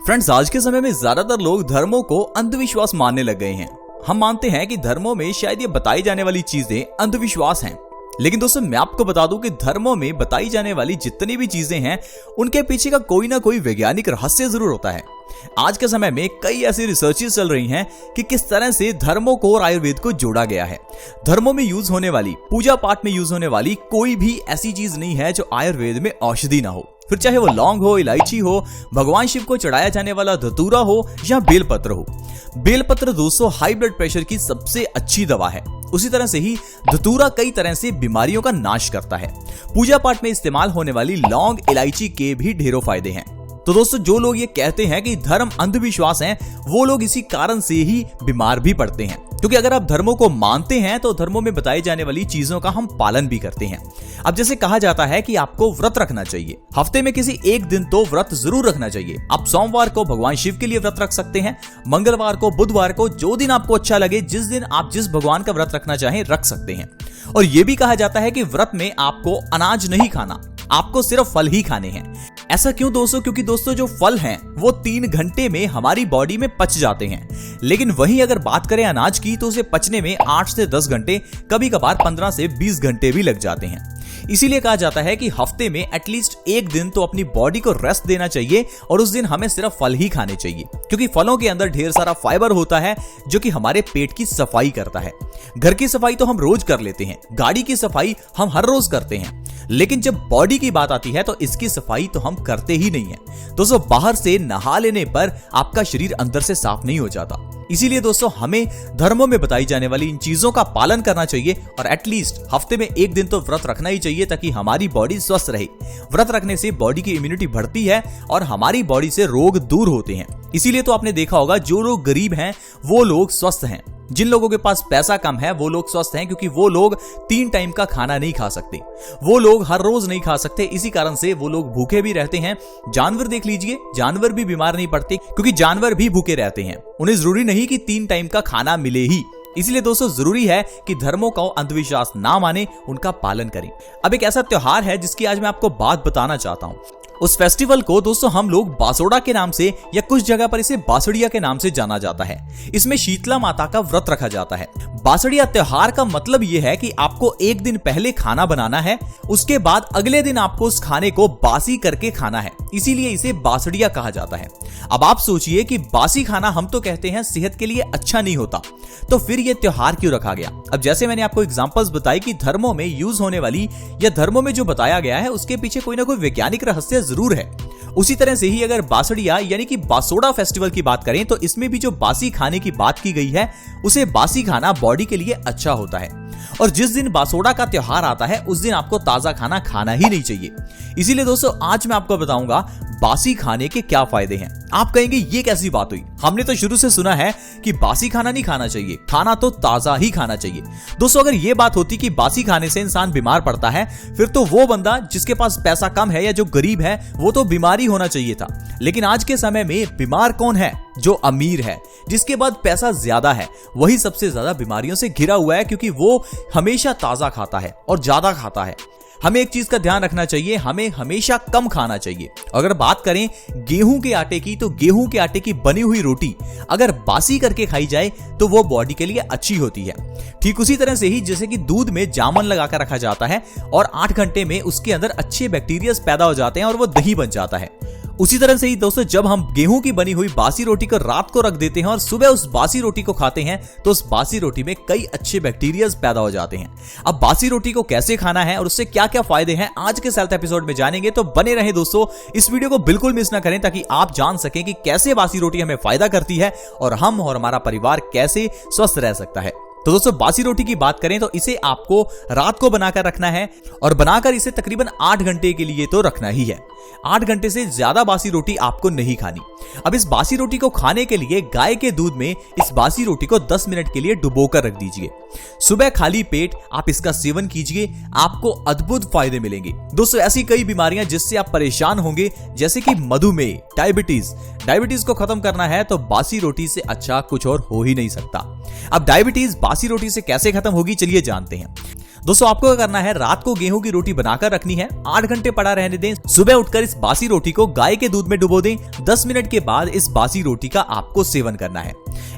Friends, आज के समय में ज्यादातर लोग धर्मों को अंधविश्वास मानने लग गए हैं। हम मानते हैं कि धर्मों में शायद ये बताई जाने वाली चीजें अंधविश्वास हैं। लेकिन दोस्तों, मैं आपको बता दूं कि धर्मों में बताई जाने वाली जितनी भी चीजें हैं उनके पीछे का कोई ना कोई वैज्ञानिक रहस्य जरूर होता है। आज के समय में कई ऐसी रिसर्चेस चल रही हैं कि किस तरह से धर्मों को और आयुर्वेद को जोड़ा गया है। धर्मों में यूज होने वाली, पूजा पाठ में यूज होने वाली कोई भी ऐसी चीज नहीं है जो आयुर्वेद में औषधि ना हो। फिर चाहे वो लौंग हो, इलायची हो, भगवान शिव को चढ़ाया जाने वाला धतूरा हो या बेलपत्र हो। बेलपत्र दोस्तों हाई ब्लड प्रेशर की सबसे अच्छी दवा है। उसी तरह से ही धतूरा कई तरह से बीमारियों का नाश करता है। पूजा पाठ में इस्तेमाल होने वाली लौंग, इलायची के भी ढेरों फायदे हैं। तो दोस्तों, जो लोग ये कहते हैं कि धर्म अंधविश्वास हैं, वो लोग इसी कारण से ही बीमार भी पड़ते हैं। क्योंकि अगर आप धर्मों को मानते हैं तो धर्मों में बताई जाने वाली चीजों का हम पालन भी करते हैं। अब जैसे कहा जाता है कि आपको व्रत रखना चाहिए, हफ्ते में किसी एक दिन तो व्रत जरूर रखना चाहिए। आप सोमवार को भगवान शिव के लिए व्रत रख सकते हैं, मंगलवार को, बुधवार को, जो दिन आपको अच्छा लगे, जिस दिन आप जिस भगवान का व्रत रखना चाहें रख सकते हैं। और यह भी कहा जाता है कि व्रत में आपको अनाज नहीं खाना, आपको सिर्फ फल ही खाने हैं। ऐसा क्यों दोस्तों? क्योंकि दोस्तों जो फल हैं वो 3 घंटे में हमारी बॉडी में पच जाते हैं। लेकिन वहीं अगर बात करें अनाज की तो उसे पचने में 8 से 10 घंटे, कभी कभार 15 से 20 घंटे भी लग जाते हैं। इसीलिए कहा जाता है कि हफ्ते में एटलीस्ट एक दिन तो अपनी बॉडी को रेस्ट देना चाहिए और उस दिन हमें सिर्फ फल ही खाने चाहिए। क्योंकि फलों के अंदर ढेर सारा फाइबर होता है जो कि हमारे पेट की सफाई करता है। घर की सफाई तो हम रोज कर लेते हैं, गाड़ी की सफाई हम हर रोज करते हैं, लेकिन जब बॉडी की बात आती है तो इसकी सफाई तो हम करते ही नहीं है। दोस्तों, बाहर से नहा लेने पर आपका शरीर अंदर से साफ नहीं हो जाता। इसीलिए दोस्तों, हमें धर्मों में बताई जाने वाली इन चीजों का पालन करना चाहिए और एटलीस्ट हफ्ते में एक दिन तो व्रत रखना ही चाहिए ताकि हमारी बॉडी स्वस्थ रहे। व्रत रखने से बॉडी की इम्यूनिटी बढ़ती है और हमारी बॉडी से रोग दूर होते हैं। इसीलिए तो आपने देखा होगा जो लोग गरीब हैं वो लोग स्वस्थ हैं। जिन लोगों के पास पैसा कम है वो लोग स्वस्थ हैं क्योंकि वो लोग 3 टाइम का खाना नहीं खा सकते, वो लोग हर रोज नहीं खा सकते। इसी कारण से वो लोग भूखे भी रहते हैं। जानवर देख लीजिए, जानवर भी बीमार नहीं पड़ते क्योंकि जानवर भी भूखे रहते हैं। उन्हें जरूरी नहीं कि 3 टाइम का खाना मिले ही। इसलिए दोस्तों, जरूरी है कि धर्मों का अंधविश्वास ना माने, उनका पालन करें। अब एक ऐसा त्योहार है जिसकी आज मैं आपको बात बताना चाहता हूँ। उस फेस्टिवल को दोस्तों हम लोग बासोड़ा के नाम से या कुछ जगह पर इसे बासड़िया के नाम से जाना जाता है। इसमें शीतला माता का व्रत रखा जाता है। बासड़िया त्योहार का मतलब यह है कि आपको एक दिन पहले खाना बनाना है, उसके बाद अगले दिन आपको उस खाने को बासी करके खाना है। इसीलिए इसे बासड़िया कहा जाता है। अब आप सोचिए कि बासी खाना हम तो कहते हैं सेहत के लिए अच्छा नहीं होता, तो फिर यह त्योहार क्यों रखा गया? अब जैसे मैंने आपको एग्जांपल्स बताई कि धर्मों में यूज होने वाली या धर्मों में जो बताया गया है उसके पीछे कोई ना कोई वैज्ञानिक रहस्य जरूर है। उसी तरह से ही अगर बासड़िया यानी कि बासोड़ा फेस्टिवल की बात करें तो इसमें भी जो बासी खाने की बात की गई है, उसे बासी खाना बॉडी के लिए अच्छा होता है। और जिस दिन बासोड़ा का त्योहार आता है उस दिन आपको ताजा खाना खाना ही नहीं चाहिए। इसीलिए दोस्तों, आज मैं आपको बताऊंगा बासी खाने के क्या फायदे हैं। आप कहेंगे ये कैसी बात हुई? हमने तो शुरू से सुना है कि बासी खाना नहीं खाना चाहिए, खाना तो ताजा ही खाना चाहिए। दोस्तों, अगर ये बात होती कि बासी खाने से इंसान बीमार पड़ता है, फिर तो वो बंदा जिसके पास पैसा कम है या जो गरीब है वो तो बीमार ही होना चाहिए था। लेकिन आज के समय में बीमार कौन है? जो अमीर है, जिसके पास पैसा ज्यादा है, वही सबसे ज्यादा बीमारियों से घिरा हुआ है क्योंकि वो हमेशा ताजा खाता है और ज्यादा खाता है। हमें एक चीज का ध्यान रखना चाहिए, हमें हमेशा कम खाना चाहिए। अगर बात करें गेहूं के आटे की, तो गेहूं के आटे की बनी हुई रोटी अगर बासी करके खाई जाए तो वो बॉडी के लिए अच्छी होती है। ठीक उसी तरह से ही जैसे कि दूध में जामन लगाकर रखा जाता है और 8 घंटे में उसके अंदर अच्छे बैक्टीरिया पैदा हो जाते हैं और वो दही बन जाता है। उसी तरह से ही दोस्तों, जब हम गेहूं की बनी हुई बासी रोटी को रात को रख देते हैं और सुबह उस बासी रोटी को खाते हैं तो उस बासी रोटी में कई अच्छे बैक्टीरिया पैदा हो जाते हैं। अब बासी रोटी को कैसे खाना है और उससे क्या क्या फायदे हैं, आज के हेल्थ एपिसोड में जानेंगे। तो बने रहे दोस्तों, इस वीडियो को बिल्कुल मिस ना करें ताकि आप जान सकें कि कैसे बासी रोटी हमें फायदा करती है और हम और हमारा परिवार कैसे स्वस्थ रह सकता है। तो दोस्तों, बासी रोटी की बात करें तो इसे आपको रात को बनाकर रखना है और बनाकर इसे तकरीबन 8 घंटे के लिए तो रखना ही है। 8 घंटे से ज्यादा बासी रोटी आपको नहीं खानी। अब इस बासी रोटी को खाने के लिए गाय के दूध में इस बासी रोटी को 10 मिनट के लिए डुबोकर रख दीजिए। सुबह खाली पेट आप इसका सेवन कीजिए, आपको अद्भुत फायदे मिलेंगे। दोस्तों, ऐसी कई बीमारियां जिससे आप परेशान होंगे जैसे कि मधुमेह, डायबिटीज को खत्म करना है तो बासी रोटी से अच्छा कुछ और हो ही नहीं सकता। अब डायबिटीज बासी रोटी से कैसे खत्म होगी, चलिए जानते हैं। दोस्तों आपको क्या करना है, रात को गेहूं की रोटी बनाकर रखनी है, 8 घंटे पड़ा रहने दें, सुबह उठकर इस बासी रोटी को गाय के दूध में डुबो दें, 10 मिनट के बाद इस बासी रोटी का आपको सेवन करना है।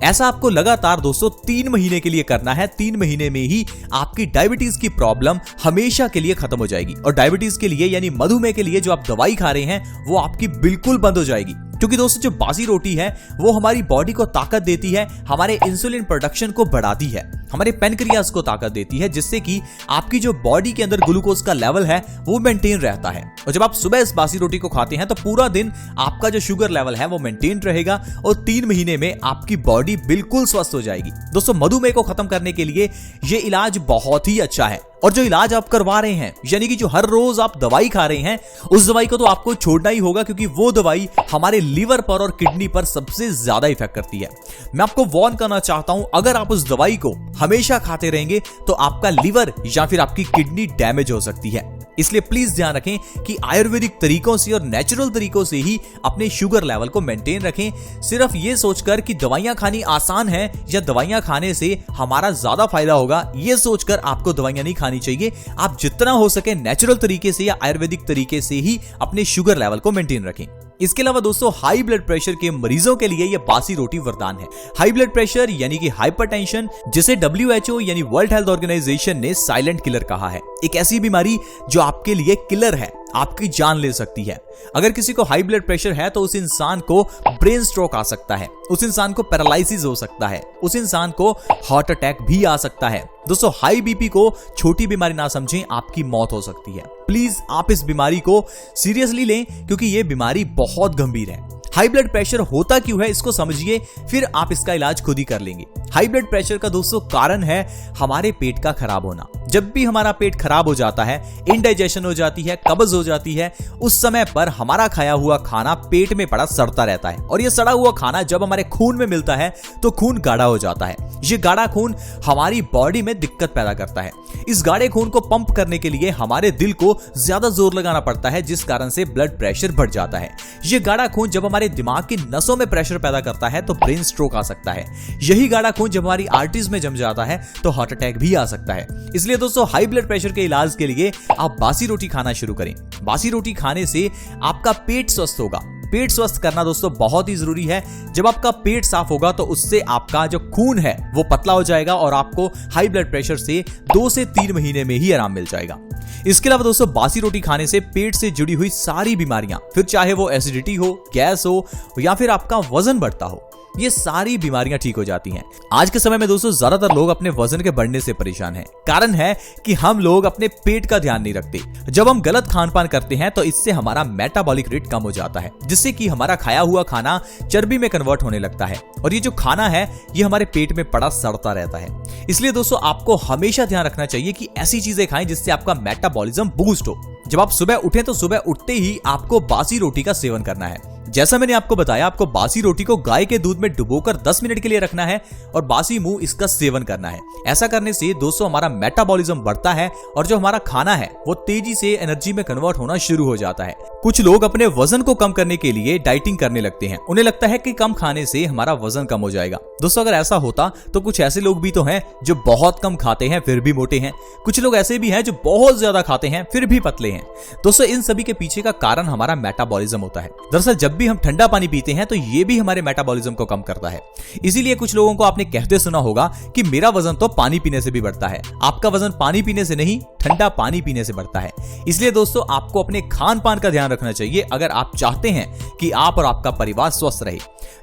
ऐसा आपको लगातार दोस्तों 3 महीने के लिए करना है। 3 महीने में ही आपकी डायबिटीज की प्रॉब्लम हमेशा के लिए खत्म हो जाएगी और डायबिटीज के लिए यानी मधुमेह के लिए जो आप दवाई खा रहे हैं वो आपकी बिल्कुल बंद हो जाएगी। क्योंकि दोस्तों जो बासी रोटी है वो हमारी बॉडी को ताकत देती है, हमारे इंसुलिन प्रोडक्शन को बढ़ाती है, हमारे पेनक्रियास को ताकत देती है, जिससे कि आपकी जो बॉडी के अंदर ग्लूकोज का लेवल है वो मेंटेन रहता है। और जब आप सुबह इस बासी रोटी को खाते हैं तो पूरा दिन आपका जो शुगर लेवल है वो मेंटेन रहेगा और 3 महीने में आपकी बॉडी बिल्कुल स्वस्थ हो जाएगी। दोस्तों मधुमेह को खत्म करने के लिए ये इलाज बहुत ही अच्छा है और जो इलाज आप करवा रहे हैं यानी कि जो हर रोज आप दवाई खा रहे हैं उस दवाई को तो आपको छोड़ना ही होगा, क्योंकि वो दवाई हमारे लीवर पर और किडनी पर सबसे ज्यादा इफेक्ट करती है। मैं आपको वार्न करना चाहता हूं, अगर आप उस दवाई को हमेशा खाते रहेंगे तो आपका लीवर या फिर आपकी किडनी डैमेज हो सकती है। इसलिए प्लीज ध्यान रखें कि आयुर्वेदिक तरीकों से और नेचुरल तरीकों से ही अपने शुगर लेवल को मेंटेन रखें। सिर्फ ये सोचकर कि दवाइयां खानी आसान है या दवाइयां खाने से हमारा ज्यादा फायदा होगा, ये सोचकर आपको दवाइयां नहीं खानी चाहिए। आप जितना हो सके नेचुरल तरीके से या आयुर्वेदिक तरीके से ही अपने शुगर लेवल को मेंटेन रखें। इसके अलावा दोस्तों हाई ब्लड प्रेशर के मरीजों के लिए यह बासी रोटी वरदान है। हाई ब्लड प्रेशर यानी कि हाइपरटेंशन, जिसे WHO यानी वर्ल्ड हेल्थ ऑर्गेनाइजेशन ने साइलेंट किलर कहा है, एक ऐसी बीमारी जो आपके लिए किलर है, आपकी जान ले सकती है। अगर किसी को हाई ब्लड प्रेशर है तो उस इंसान को ब्रेन स्ट्रोक आ सकता है, उस इंसान को पैरालिसिस हो सकता है, उस इंसान को हार्ट अटैक भी आ सकता है। दोस्तों हाई बीपी को छोटी बीमारी ना समझें, आपकी मौत हो सकती है। प्लीज आप इस बीमारी को सीरियसली लें क्योंकि यह बीमारी बहुत गंभीर है। हाई ब्लड प्रेशर होता क्यों है इसको समझिए, फिर आप इसका इलाज खुद ही कर लेंगे। हाई ब्लड प्रेशर का दोस्तों कारण है हमारे पेट का खराब होना। जब भी हमारा पेट खराब हो जाता है, इंडाइजेशन हो जाती है, कब्ज हो जाती है, उस समय पर हमारा खाया हुआ खाना पेट में पड़ा सड़ता रहता है और ये सड़ा हुआ खाना जब हमारे खून में मिलता है तो खून गाढ़ा हो जाता है। ये गाढ़ा खून हमारी बॉडी में दिक्कत पैदा करता है। इस गाढ़े खून को पंप करने के लिए हमारे दिल को ज्यादा जोर लगाना पड़ता है, जिस कारण से ब्लड प्रेशर बढ़ जाता है। ये गाढ़ा खून जब हमारे दिमाग की नसों में प्रेशर पैदा करता है तो ब्रेन स्ट्रोक आ सकता है। यही गाढ़ा खून जब हमारी आर्टरीज में जम जाता है तो हार्ट अटैक भी आ सकता है। इसलिए दोस्तों हाई ब्लड प्रेशर के इलाज के लिए आप बासी रोटी खाना शुरू करें। बासी रोटी खाने से आपका पेट स्वस्थ होगा। पेट स्वस्थ करना दोस्तों बहुत ही जरूरी है। जब आपका पेट साफ होगा तो उससे आपका जो खून है वो पतला हो जाएगा और आपको हाई ब्लड प्रेशर से 2 से 3 महीने में ही आराम मिल जाएगा। इसके अलावा दोस्तों बासी रोटी खाने से पेट से जुड़ी हुई सारी बीमारियां, फिर चाहे वो एसिडिटी हो, गैस हो या फिर आपका वजन बढ़ता हो, ये सारी बीमारियां ठीक हो जाती हैं। आज के समय में दोस्तों ज्यादातर लोग अपने वजन के बढ़ने से परेशान हैं। कारण है कि हम लोग अपने पेट का ध्यान नहीं रखते। जब हम गलत खान पान करते हैं तो इससे हमारा मेटाबॉलिक रेट कम हो जाता है, जिससे कि हमारा खाया हुआ खाना चर्बी में कन्वर्ट होने लगता है और ये जो खाना है ये हमारे पेट में पड़ा सड़ता रहता है। इसलिए दोस्तों आपको हमेशा ध्यान रखना चाहिए कि ऐसी चीजें खाएं जिससे आपका मेटाबॉलिज्म बूस्ट हो। जब आप सुबह उठें तो सुबह उठते ही आपको बासी रोटी का सेवन करना है। जैसा मैंने आपको बताया, आपको बासी रोटी को गाय के दूध में डुबोकर 10 मिनट के लिए रखना है और बासी मुंह इसका सेवन करना है। ऐसा करने से दोस्तों हमारा मेटाबॉलिज्म बढ़ता है और जो हमारा खाना है वो तेजी से एनर्जी में कन्वर्ट होना शुरू हो जाता है। कुछ लोग अपने वजन को कम करने के लिए डाइटिंग करने लगते हैं। उन्हें लगता है कि कम खाने से हमारा वजन कम हो जाएगा। दोस्तों अगर ऐसा होता तो कुछ ऐसे लोग भी तो हैं जो बहुत कम खाते हैं फिर भी मोटे हैं। कुछ लोग ऐसे भी हैं जो बहुत ज्यादा खाते हैं फिर भी पतले हैं। दोस्तों इन सभी के पीछे का कारण हमारा मेटाबॉलिज्म होता है। दरअसल जब भी हम ठंडा पानी पीते हैं तो ये भी हमारे मेटाबॉलिज्म को कम करता है। इसीलिए कुछ लोगों को आपने कहते सुना होगा कि मेरा वजन तो पानी पीने से भी बढ़ता है। आपका वजन पानी पीने से नहीं, ठंडा पानी पीने से बढ़ता है। इसलिए दोस्तों आपको अपने खान पान का ध्यान रखना चाहिए अगर आप चाहते हैं कि आप और आपका परिवार स्वस्थ रहे।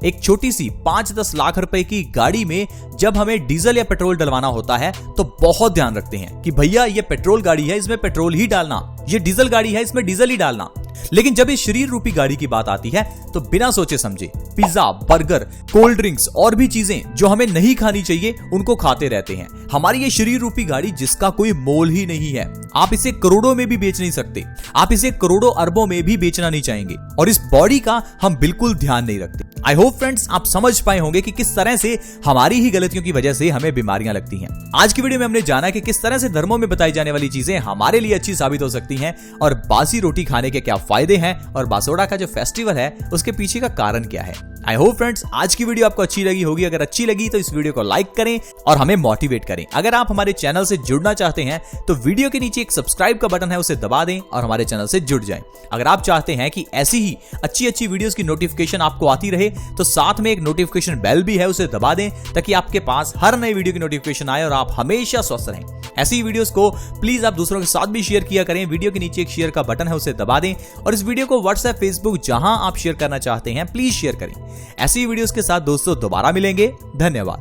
एक छोटी सी 5-10 लाख रुपए की गाड़ी में जब हमें डीजल या पेट्रोल डलवाना होता है तो बहुत ध्यान रखते हैं कि भैया ये पेट्रोल गाड़ी है, इसमें पेट्रोल ही डालना, ये डीजल गाड़ी है, इसमें डीजल ही डालना। लेकिन जब इस शरीर रूपी गाड़ी की बात आती है तो बिना सोचे समझे पिज्जा, बर्गर, कोल्ड ड्रिंक्स और भी चीजें जो हमें नहीं खानी चाहिए उनको खाते रहते हैं। हमारी ये शरीर रूपी गाड़ी जिसका कोई मोल ही नहीं है। आप इसे करोड़ों में भी बेच नहीं सकते, आप इसे करोड़ों अरबों में भी बेचना नहीं चाहेंगे और इस बॉडी का हम बिल्कुल ध्यान नहीं रखते। आई होप फ्रेंड्स आप समझ पाए होंगे कि किस तरह से हमारी ही गलतियों की वजह से हमें बीमारियां लगती हैं। आज की वीडियो में हमने जाना कि किस तरह से धर्मों में बताई जाने वाली चीजें हमारे लिए अच्छी साबित हो सकती हैं और बासी रोटी खाने के क्या फायदे हैं और बासोड़ा का जो फेस्टिवल है उसके पीछे का कारण क्या है। आई होप फ्रेंड्स आज की वीडियो आपको अच्छी लगी होगी। अगर अच्छी लगी तो इस वीडियो को लाइक करें और हमें मोटिवेट करें। अगर आप हमारे चैनल से जुड़ना चाहते हैं तो वीडियो के नीचे एक सब्सक्राइब का बटन है, उसे दबा दें और हमारे चैनल से जुड़ जाएं। अगर आप चाहते हैं कि ऐसी ही अच्छी वीडियोस की नोटिफिकेशन आपको आती रहे तो साथ में एक नोटिफिकेशन बेल भी है, उसे दबा दें ताकि आपके पास हर नई वीडियो की नोटिफिकेशन आए और आप हमेशा स्वस्थ रहें। ऐसी वीडियोस को प्लीज आप दूसरों के साथ भी शेयर किया करें। वीडियो के नीचे एक शेयर का बटन है, उसे दबा दें और इस वीडियो को व्हाट्सएप, फेसबुक जहां आप शेयर करना चाहते हैं प्लीज शेयर करें। ऐसी वीडियोस के साथ दोस्तों दोबारा मिलेंगे। धन्यवाद।